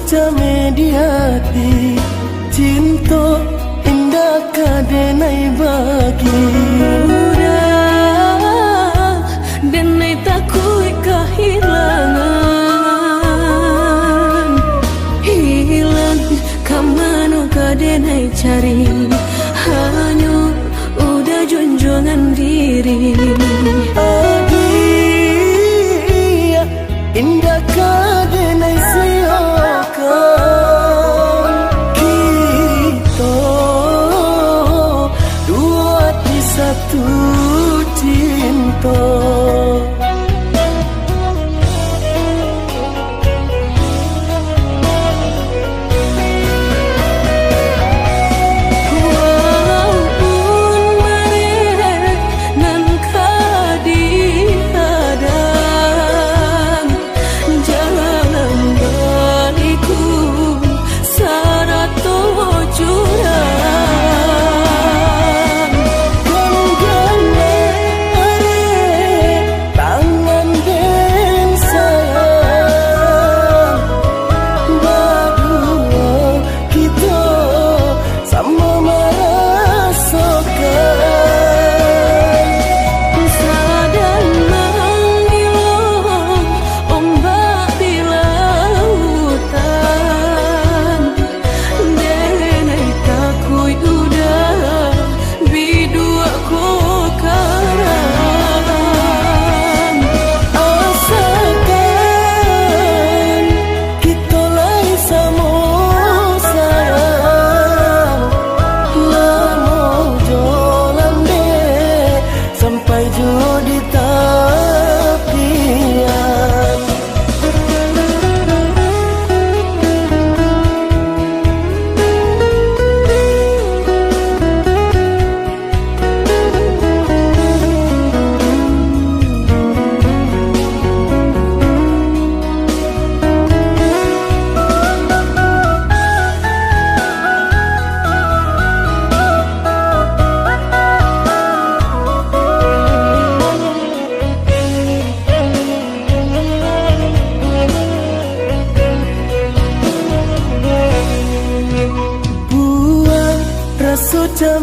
mediati cinta indah kadenai bagi udah denai takui kehilangan hilang kamanu kadenai cari hanya udah junjungan diri adia indah kadenai siakan kita dua di satu cinta.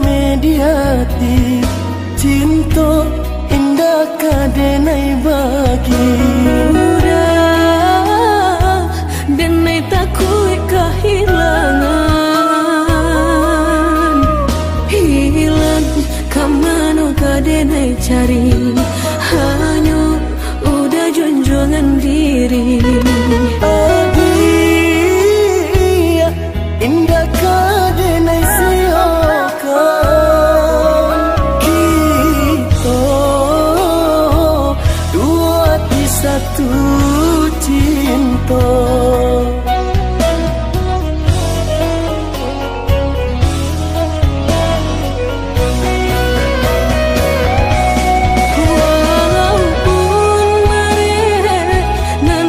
mediati cinta indah kadenai bagi udah denai takui kehilangan hilang kamanu kadenai cari hanya udah junjungan diri adia indah kadenai siakan kita dua di satu cinta. Walaupun mereka nan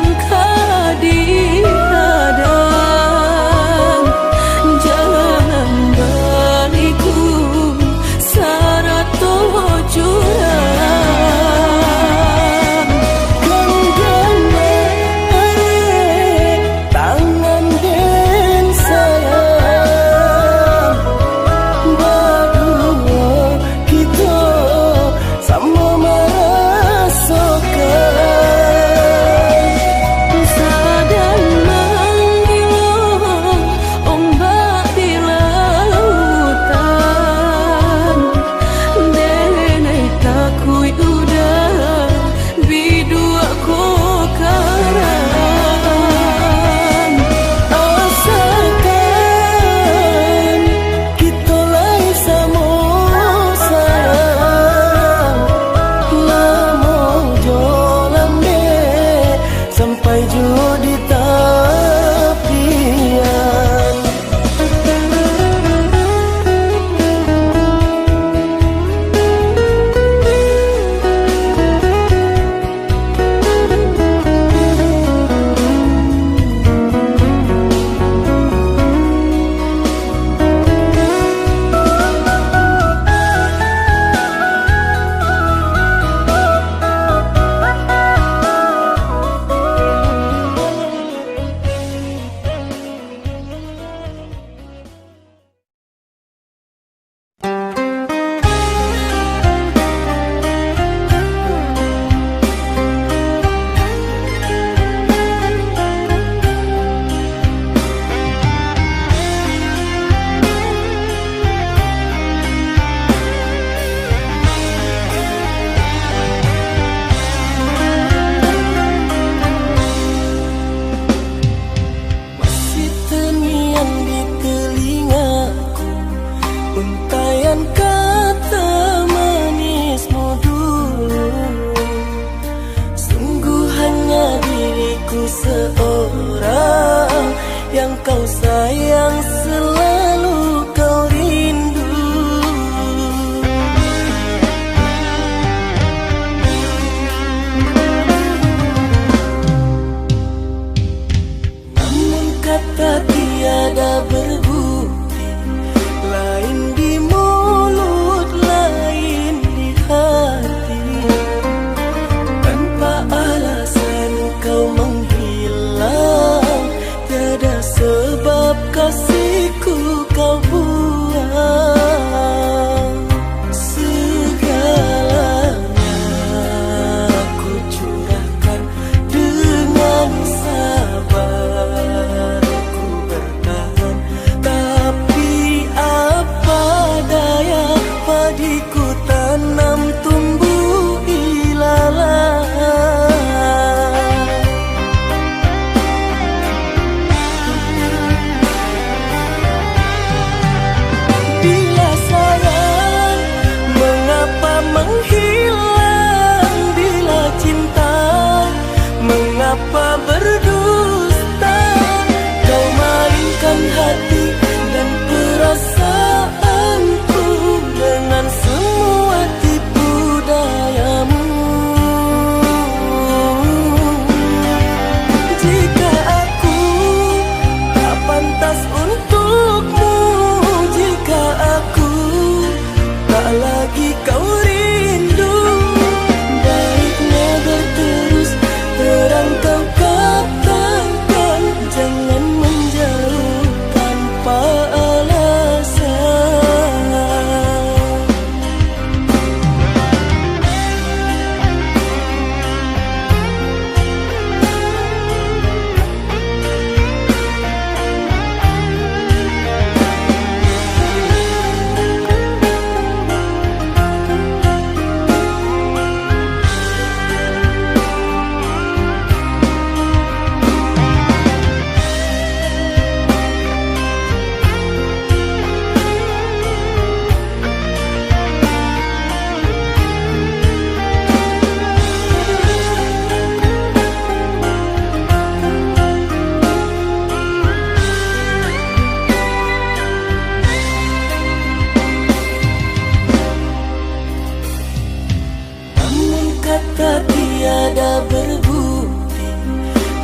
cinta tiada berbukti,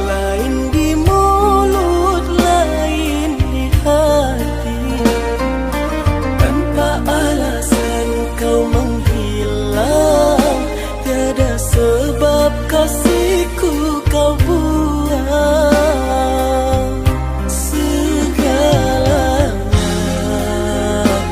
lain di mulut, lain di hati. Tanpa alasan kau menghilang, tiada sebab kasihku kau buang. Segalanya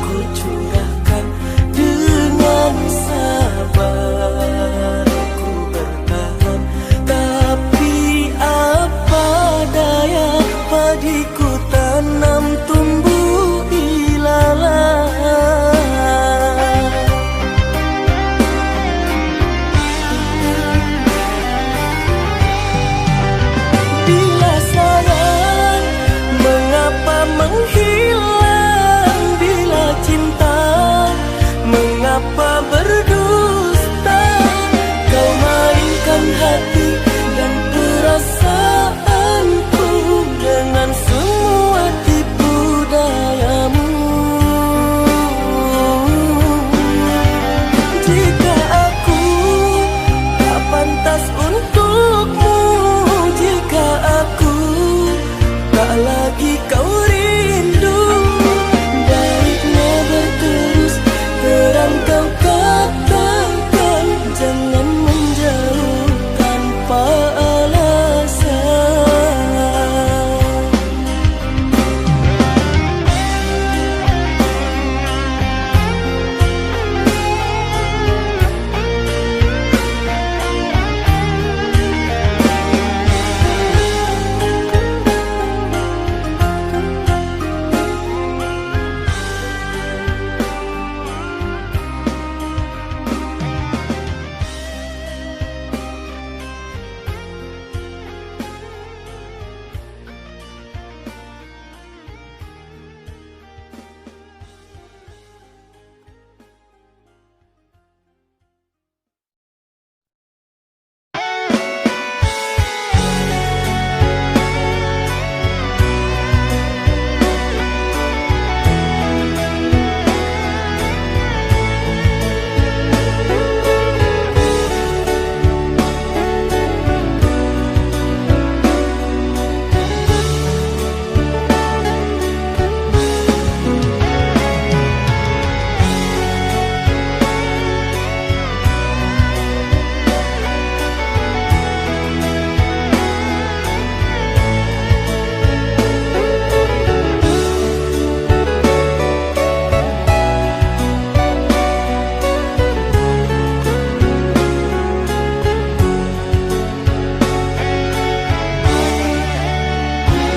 ku curahkan dengan sabar, ku bertahan. Tapi apa daya, padiku tanam tumbuh ilalang. Bila sayang, mengapa menghilang? Bila cinta, mengapa berdusta? Kau mainkan hati dan perasaanku dengan semua tipu dayamu. Jika aku tak pantas untukmu, jika aku tak lagi kau rindu, baiknya berterus terang kau katakan, jangan menjauh tanpa alasan.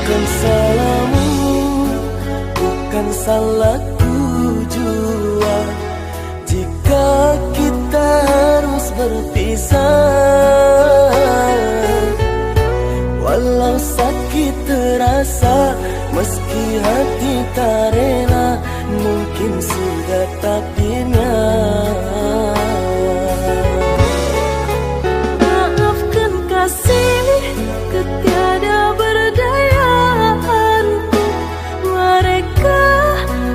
Bukan salahmu, bukan salah tujuan, jika kita harus berpisah. Walau sakit terasa, meski hati tak rela, mungkin sudah takdirnya. Maafkan kasih ketiada berdayaanku, mereka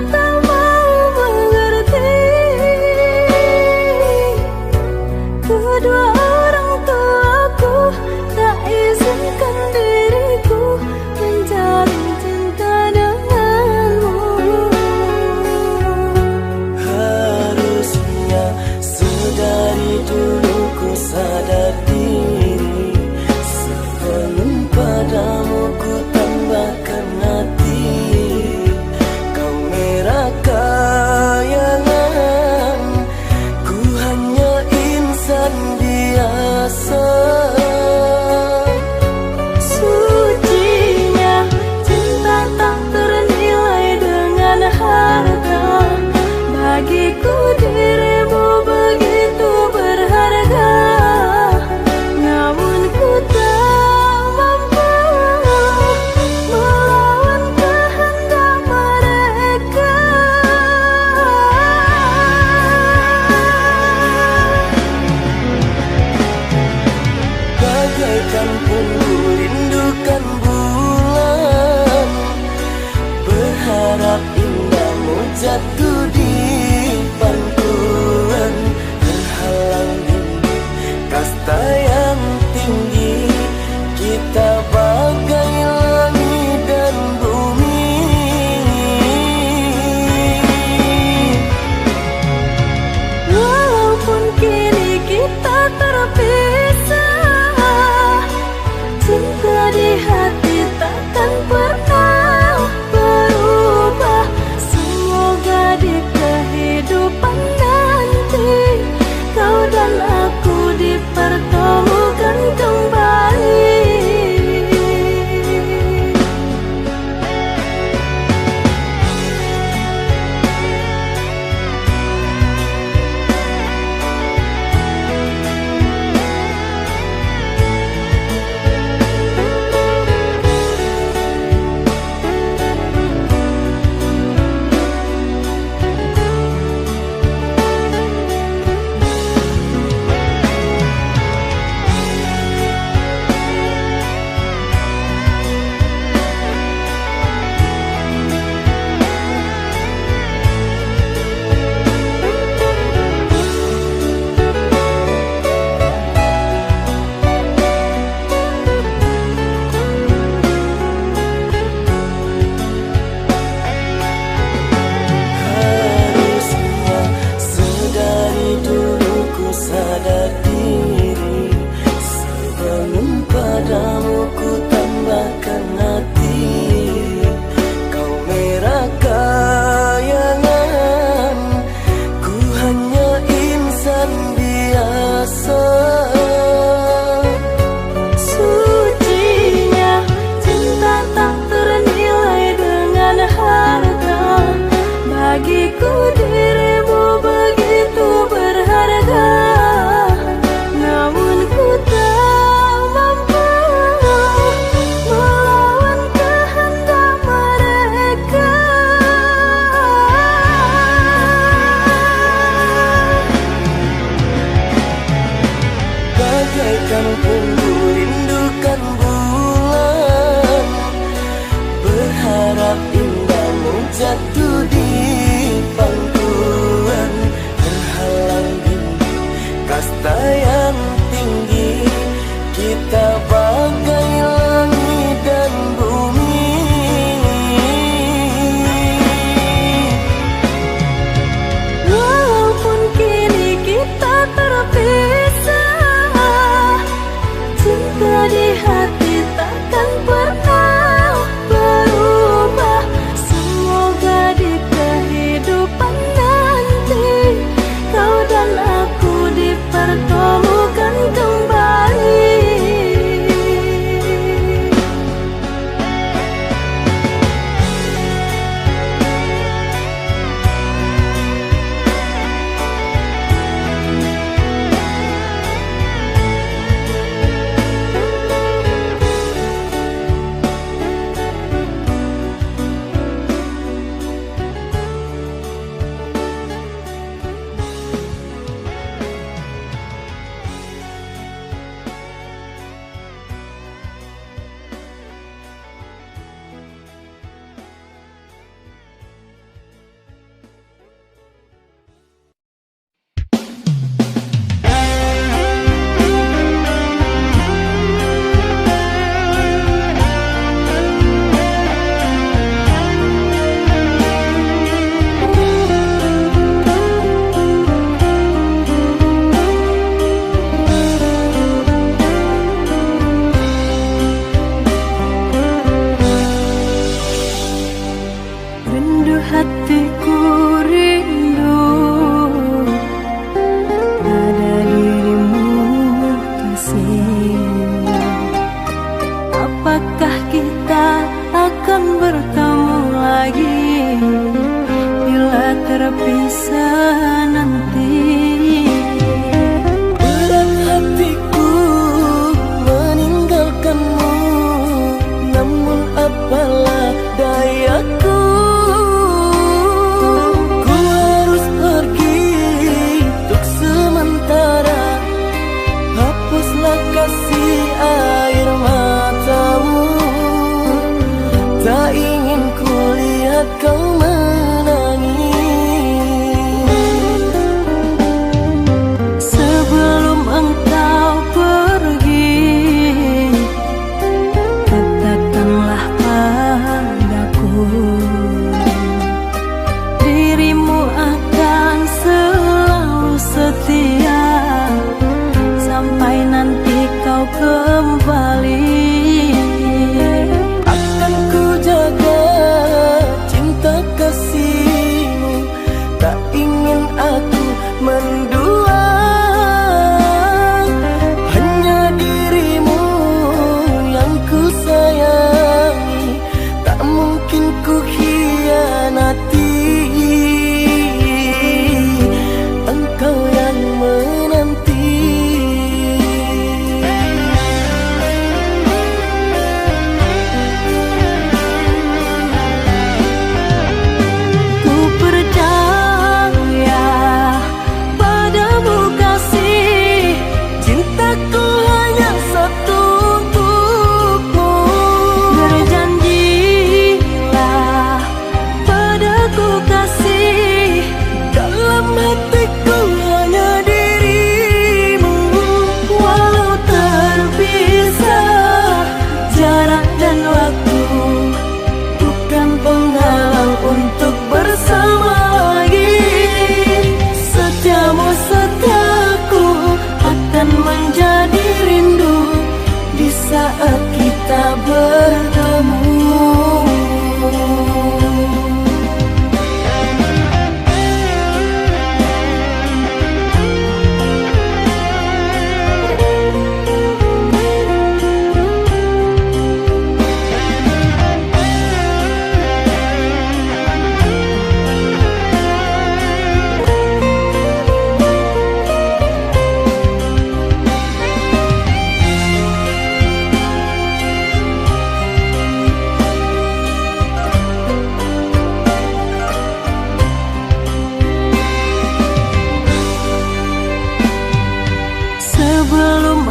tak mau mengerti. Kedua orang tuaku tak izinkan diriku menjalin cinta denganmu. Harusnya sedari dulu ku sadar diri, sebelum padamu ku tambahkan hati. Kau merah kayangan, ku hanya insan biasa. Sucinya cinta tak ternilai dengan harta, bagiku dirimu begitu berharga. Namun ku tak mampu melawan kehendak mereka.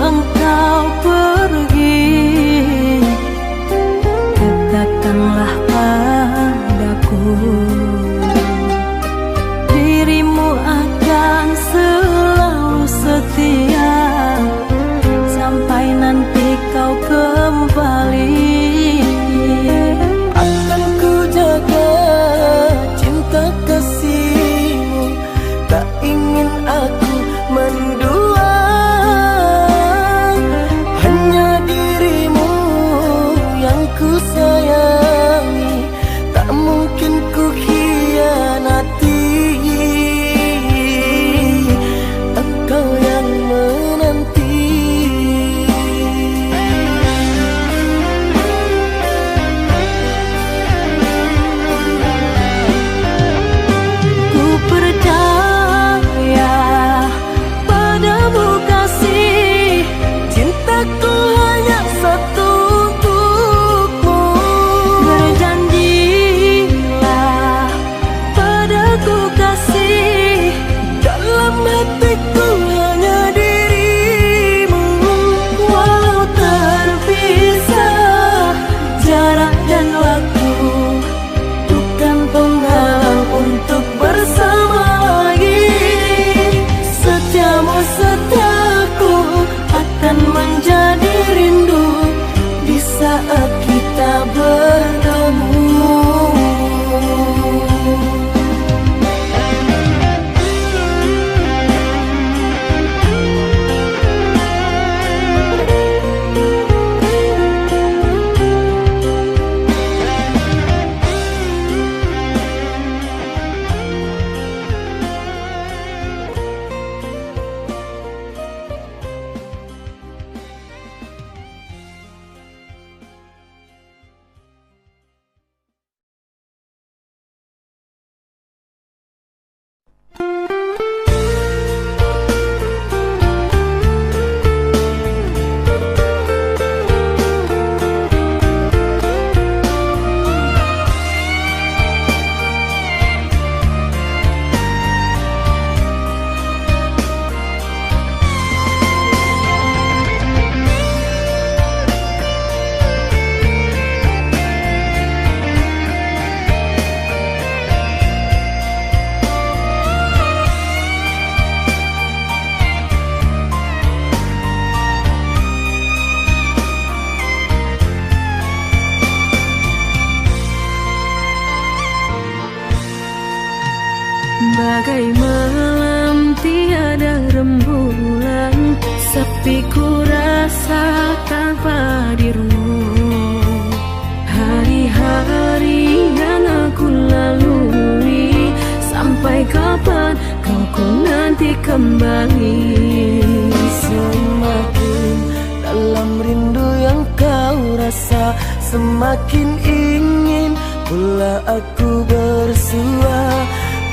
engkau pergi, katakanlah padaku, dirimu akan selalu setia sampai nanti kau kembali. Akan ku jaga cinta kasihmu, tak ingin aku mendua. Hanya dirimu yang ku sayangi, tak mungkin ku khianati. Engkau yang menanti. Ku percaya padamu kasih, cintaku hanya satu untukmu. Berjanjilah padaku kasih, Dalam hatiku hanya dirimu. walau terpisah jarak dan waktu, bukan penghalang untuk bersama lagi. Setiamu setiaku akan menjadi rindu di saat kita bertemu. Bagai malam tiada rembulan, sepi ku rasa tanpa dirimu. Hari-hari yang aku lalui, sampai kapan kau ku nanti kembali. Semakin dalam rindu yang kau rasa, semakin ingin pula aku bersua.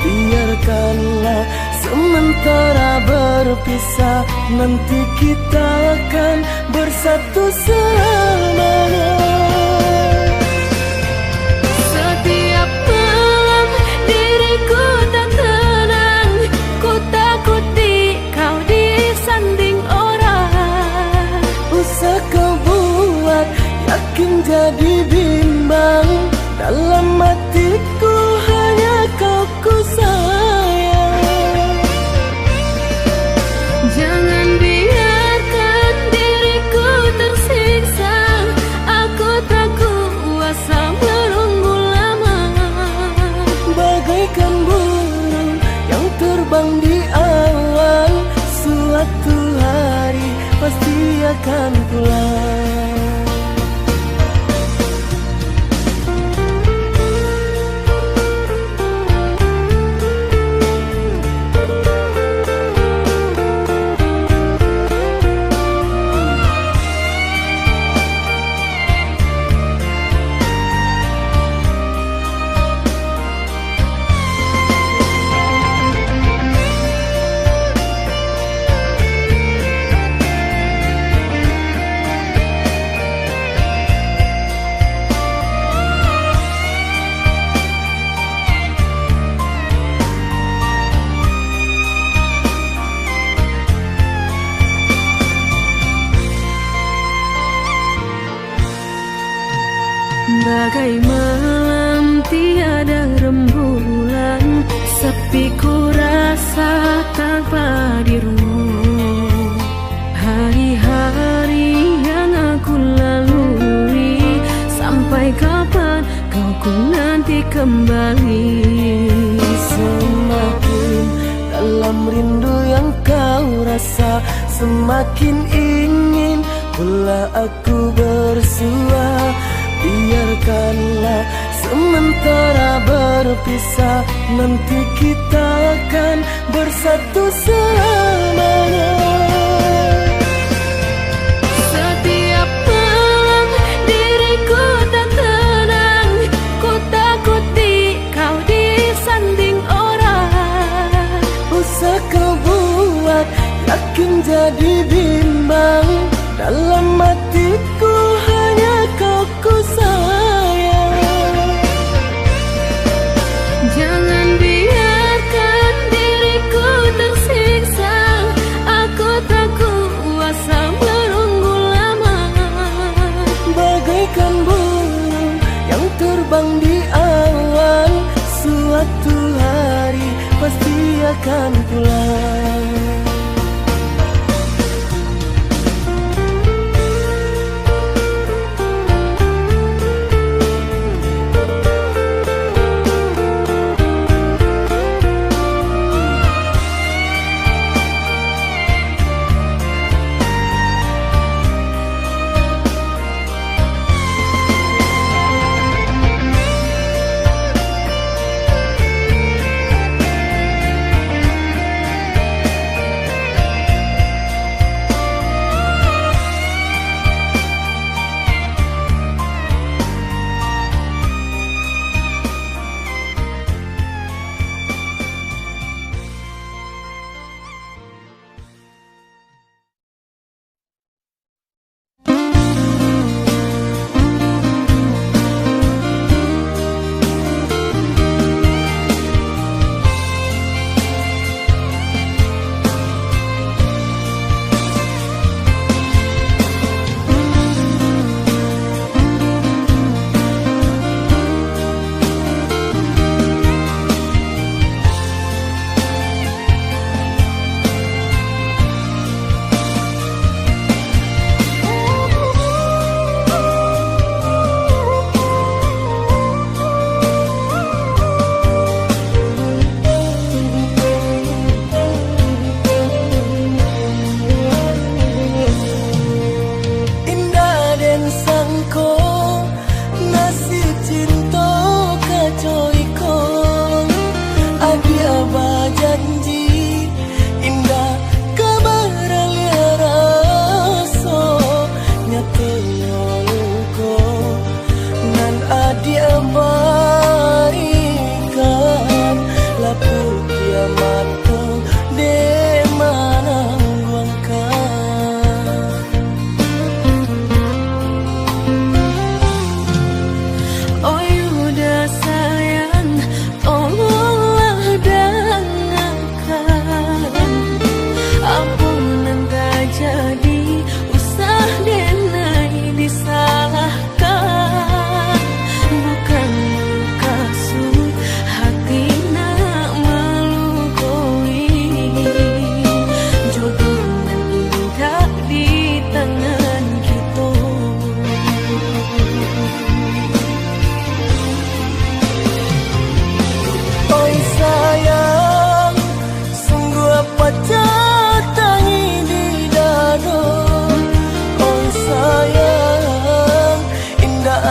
Biarkanlah sementara berpisah, nanti kita akan bersatu selamanya. Setiap malam diriku tak tenang, ku takuti kau disanding orang. Usah kau buat yakin jadi bimbang, dalam hatiku hanya kau ku sayang. Jangan biarkan diriku tersiksa, aku tak kuasa menunggu lama. Bagaikan burung yang terbang di awan, suatu hari pasti akan pulang. Bagai malam tiada rembulan, sepi ku rasa tanpa dirimu. Hari-hari yang aku lalui, sampai kapan kau ku nanti kembali. Semakin dalam rindu yang kau rasa, semakin ingin pula aku bersua. Biarkanlah sementara berpisah, nanti kita akan bersatu selamanya. Setiap malam diriku tak tenang, ku takut kau disanding orang. Usah kau buat yakin jadi bimbang, dalam hatiku hanya kau ku sayang. Jangan biarkan diriku tersiksa, aku tak kuasa menunggu lama. Bagaikan burung yang terbang di awan, suatu hari pasti akan pulang.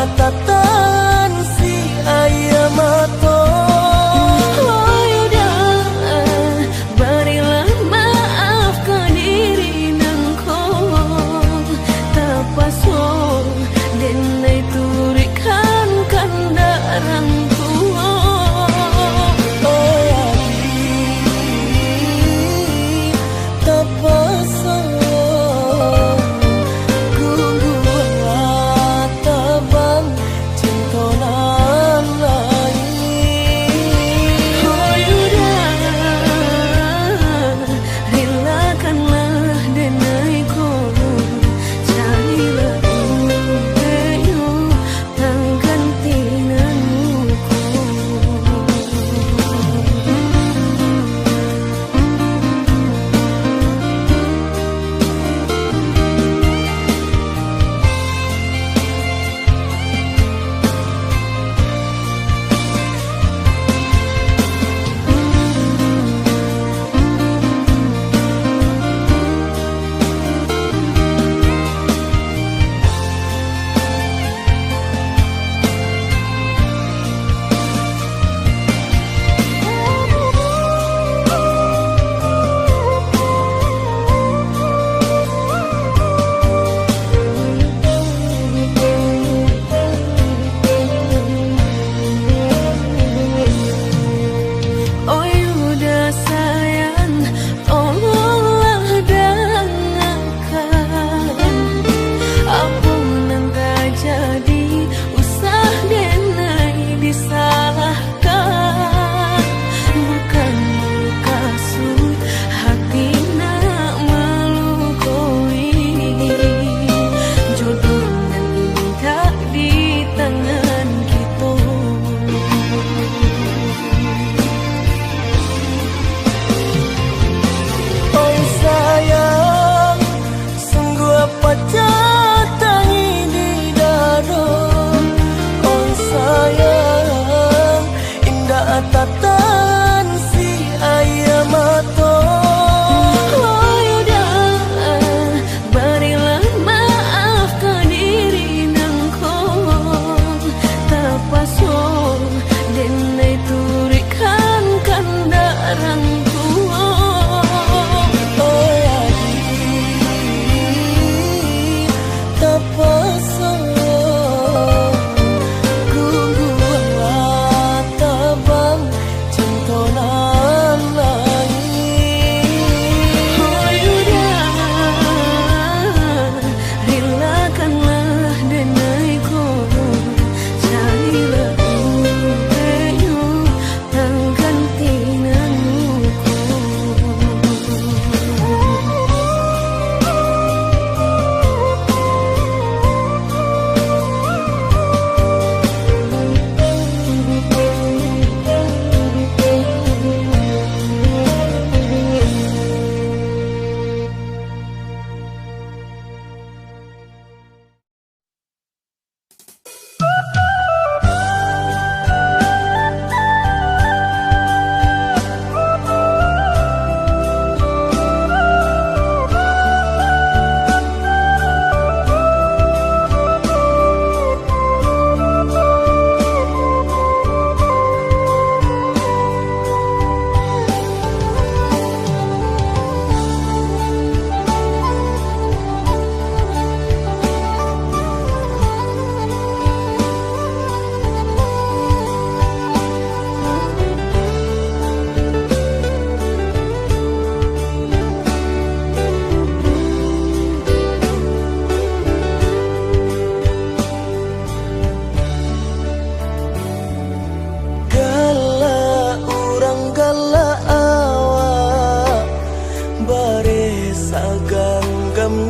Tatan si ayam atau berilah maaf ke diri nangko tapaso denai turikan kandarang tua tapaso ganti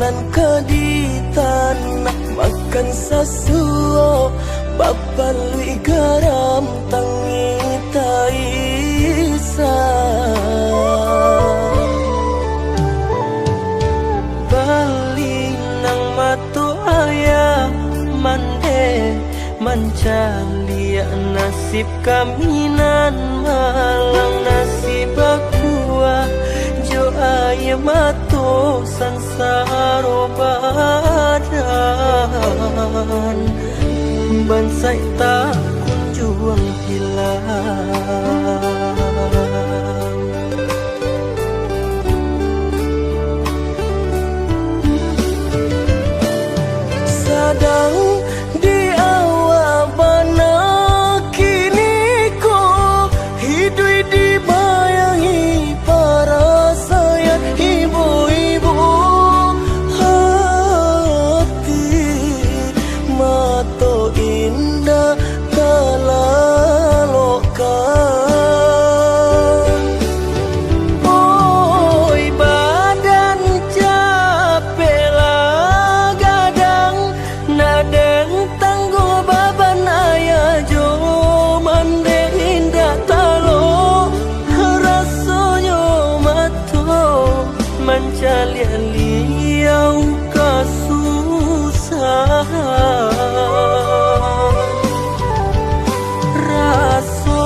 nan kaditan makan sasuo babalui garam tangi taisa bali nang matu ayah mande mancalia nasib kaminan malang nasib aqua jo ayah matu sansaro badan bansai tak kunjung hilang sadang di awal bana kini ko hidui dibayangi para sayang ibu-ibu hati mato indah kalalokan oi badan capek lah gadang nadeng tangguh baban ayah jo mande indah talo rasonyo mato mancalia liau kasusahan raso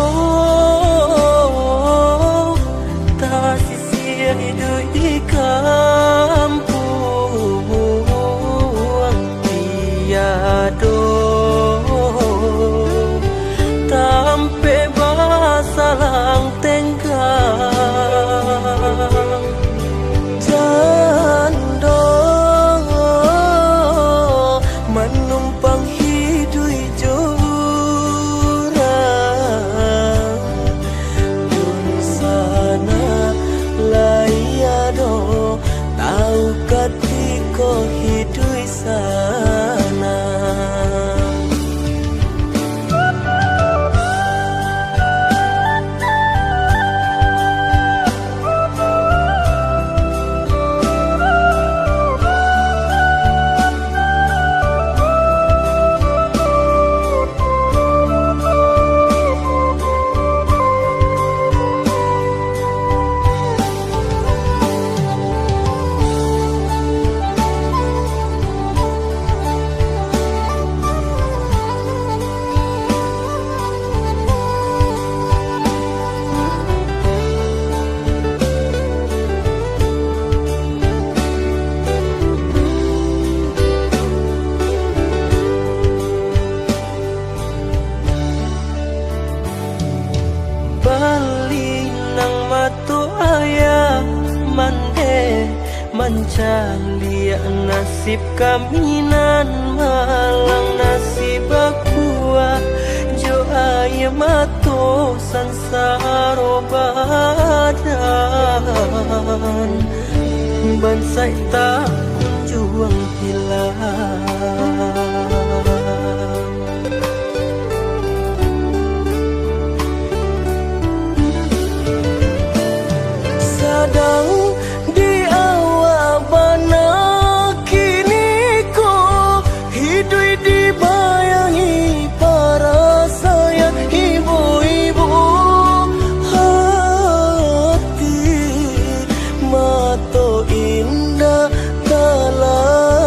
tak sisia hidup di kampung tiado tampe basalang tenggang jando menumpang hidup jurang dun sana layado tahu katiko hidup sana bali nang matu ayah mande mancalia nasib kaminan malang nasib aqua jo ayah matu sansaro badan bansai tak kunjung hilang sadang di awal bana kini ko hidui dibayangi para sayang ibu-ibu hati mato indah kalalokan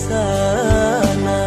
sana.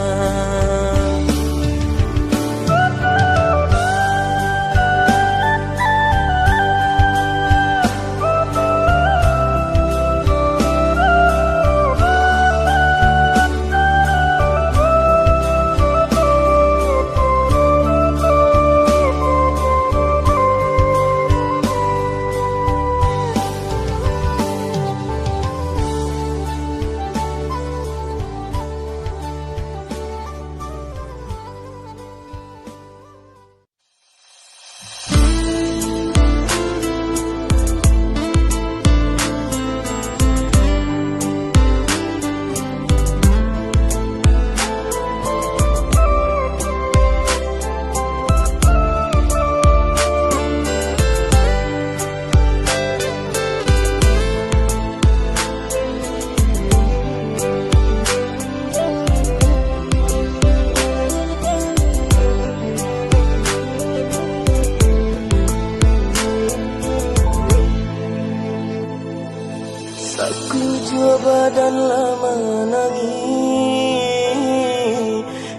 Aku jua badan lama nangis,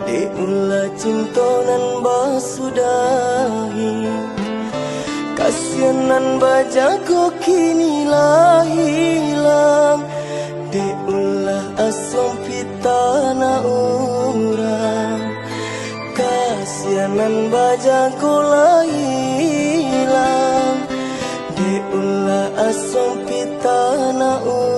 di ulah cinta nan basudahi. Kasianan bajago kini lah hilang, di ulah asom pitana orang. Kasianan bajago lah hilang, di ulah asom pitana orang.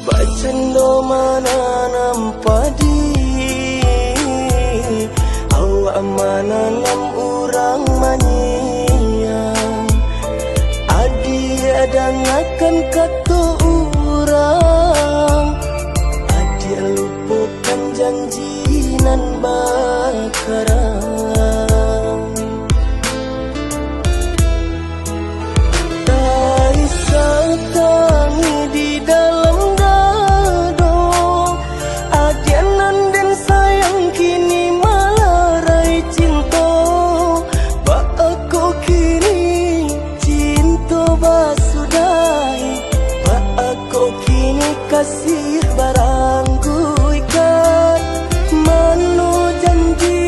Bacendo mana nampadi, awak mana nam orang manyang. Adi adang akan kata orang, adi lupakan janji nan bakarang. Dari satangi di dalam dado, adianan dan sayang kini malarai cinta. Ba aku kini cinta basudahi, ba aku kini kasih barangku ikat. Mano janji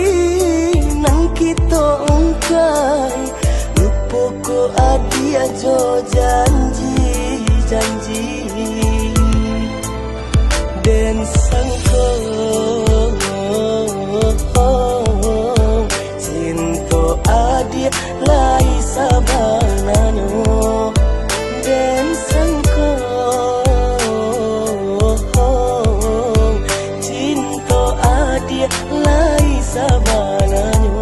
nan kita ungkai, lupa ko adi ajo janji dan sangko cinta adi lai sabanano. Dan sangko cinta adi lai sabanano.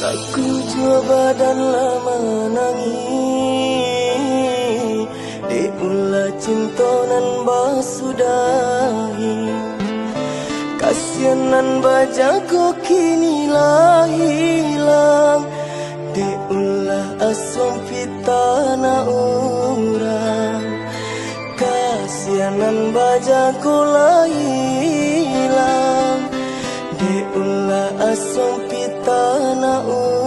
Aku jua badan lama nangis, di ulah cinta nan basudahi. Kasianan bajago kini lah hilang, di ulah asom pitana orang. Kasianan bajago lah hilang, di ulah asom pitana orang.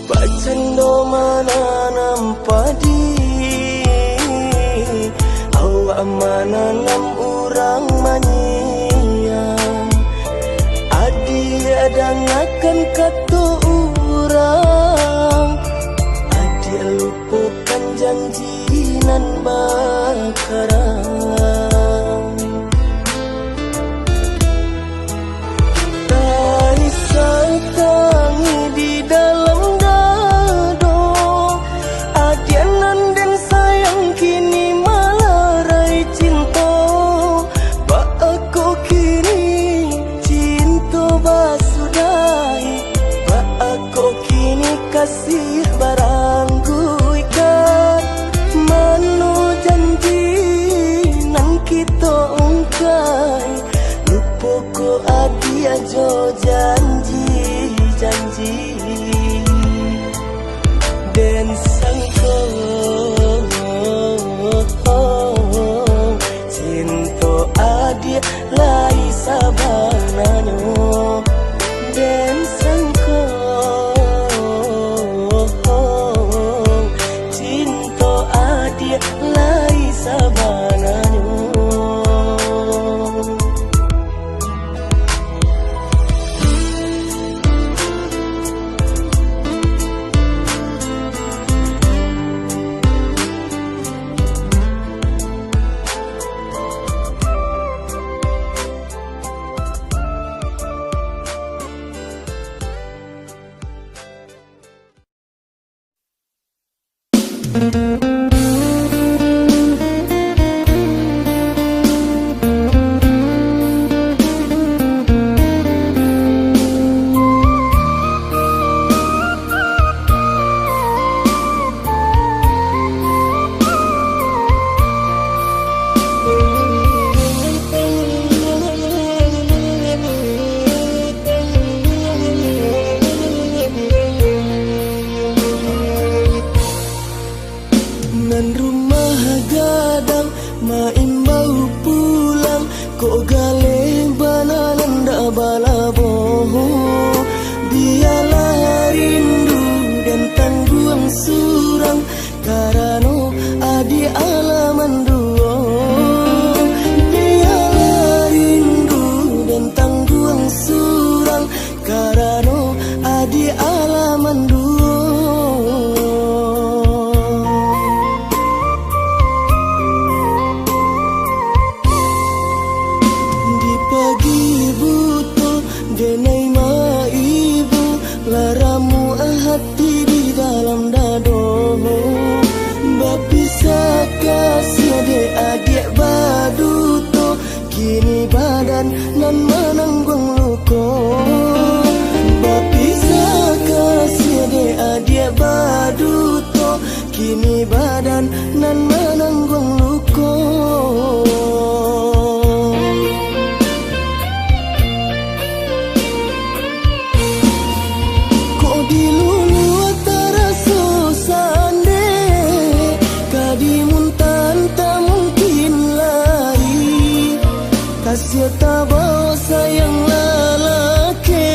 Bacendo mana nampadi, awak mana nam orang manyang. Adi adang akan kata orang, adi lupakan janji nan bakarang. ko adia jo janji dan sangko cinta adia lai sabananyo dan sangko cinta adia lai sabananyo. Nan rumah gadang main bau pulang ko gale bananan da balaboh dialah rindu dan tangguang surang karano adi alaman duo dialah rindu dan tangguang surang karano adi alaman duo. Denai ma ibu laramu hati di dalam dado bapisah kasih de adik baduto kini badan nan menanggung luko bapisah kasih de adik baduto kini badan nan menanggung luko. Siapa bawa sayang lalake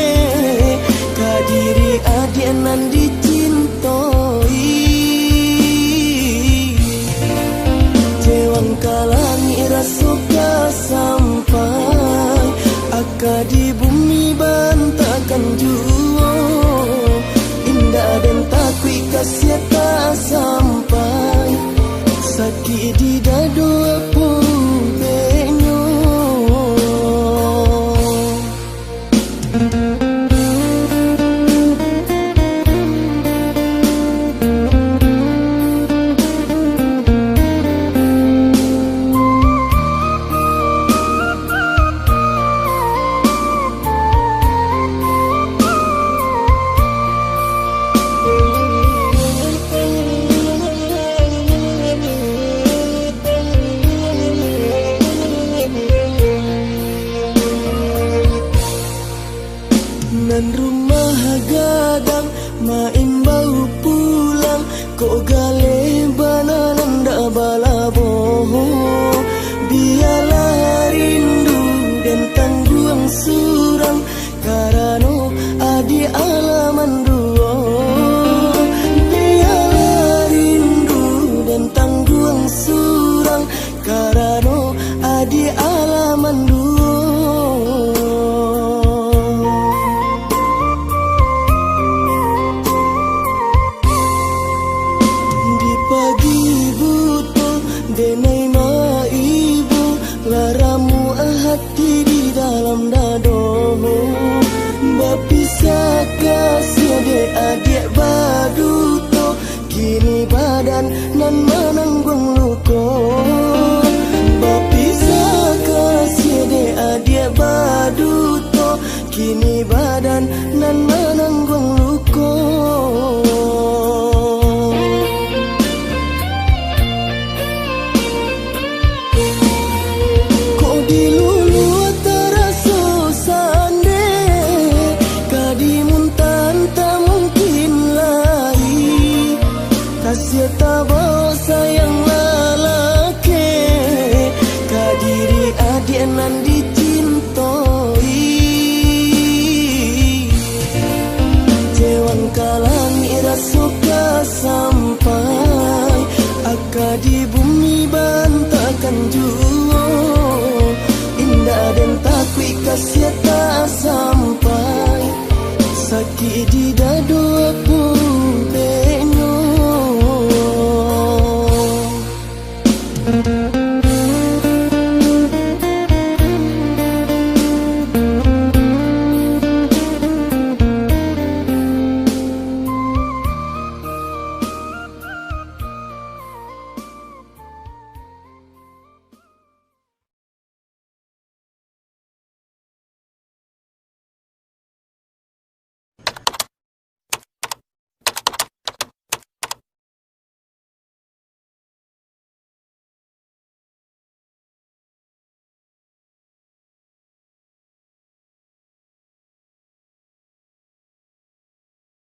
kadiri adik nan dicintai jewang kalangi rasuka sampai aka di bumi bantakan juo indah dan takui kasih tak sampai sakit di dado apa benyo. Nan rumah gadang main bau pulang ko gale bananan da balaboh dialah rindu dan tangguang surang karano adi alaman duo dialah rindu dan tangguang surang karano adi alaman duo. Denai ma ibu laramu hati di dalam dado bapisah kasih de adik baduto kini badan nan menanggung luko bapisah kasih de adik baduto kini badan nan menanggung luko. Dilulu terasa sampai aka di bumi bantakan juo indah dan takwi kasih tak sampai sakit di dalam